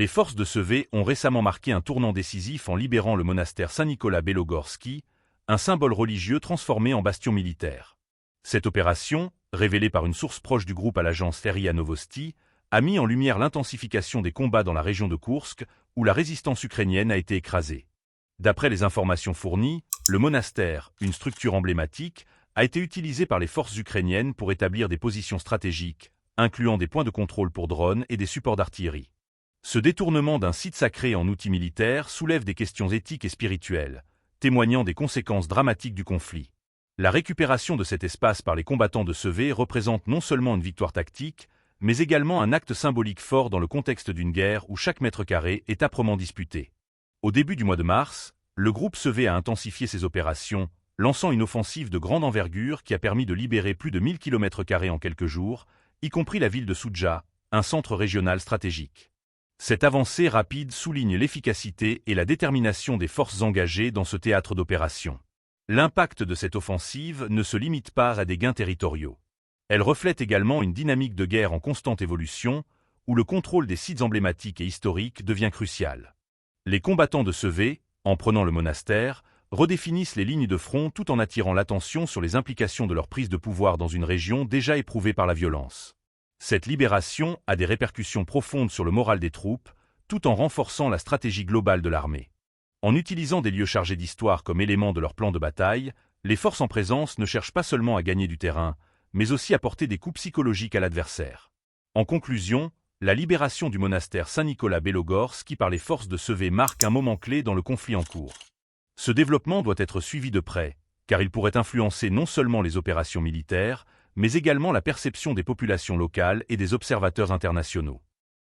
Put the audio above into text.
Les forces de Sevé ont récemment marqué un tournant décisif en libérant le monastère Saint-Nicolas Belogorski, un symbole religieux transformé en bastion militaire. Cette opération, révélée par une source proche du groupe à l'agence RIA Novosti, a mis en lumière l'intensification des combats dans la région de Koursk, où la résistance ukrainienne a été écrasée. D'après les informations fournies, le monastère, une structure emblématique, a été utilisé par les forces ukrainiennes pour établir des positions stratégiques, incluant des points de contrôle pour drones et des supports d'artillerie. Ce détournement d'un site sacré en outils militaires soulève des questions éthiques et spirituelles, témoignant des conséquences dramatiques du conflit. La récupération de cet espace par les combattants de Sevé représente non seulement une victoire tactique, mais également un acte symbolique fort dans le contexte d'une guerre où chaque mètre carré est âprement disputé. Au début du mois de mars, le groupe Sevé a intensifié ses opérations, lançant une offensive de grande envergure qui a permis de libérer plus de 1000 km² en quelques jours, y compris la ville de Soudja, un centre régional stratégique. Cette avancée rapide souligne l'efficacité et la détermination des forces engagées dans ce théâtre d'opération. L'impact de cette offensive ne se limite pas à des gains territoriaux. Elle reflète également une dynamique de guerre en constante évolution, où le contrôle des sites emblématiques et historiques devient crucial. Les combattants de Sevé, en prenant le monastère, redéfinissent les lignes de front tout en attirant l'attention sur les implications de leur prise de pouvoir dans une région déjà éprouvée par la violence. Cette libération a des répercussions profondes sur le moral des troupes, tout en renforçant la stratégie globale de l'armée. En utilisant des lieux chargés d'histoire comme élément de leur plan de bataille, les forces en présence ne cherchent pas seulement à gagner du terrain, mais aussi à porter des coups psychologiques à l'adversaire. En conclusion, la libération du monastère Saint-Nicolas Belogorski par les forces de Sevé marque un moment clé dans le conflit en cours. Ce développement doit être suivi de près, car il pourrait influencer non seulement les opérations militaires, mais également la perception des populations locales et des observateurs internationaux.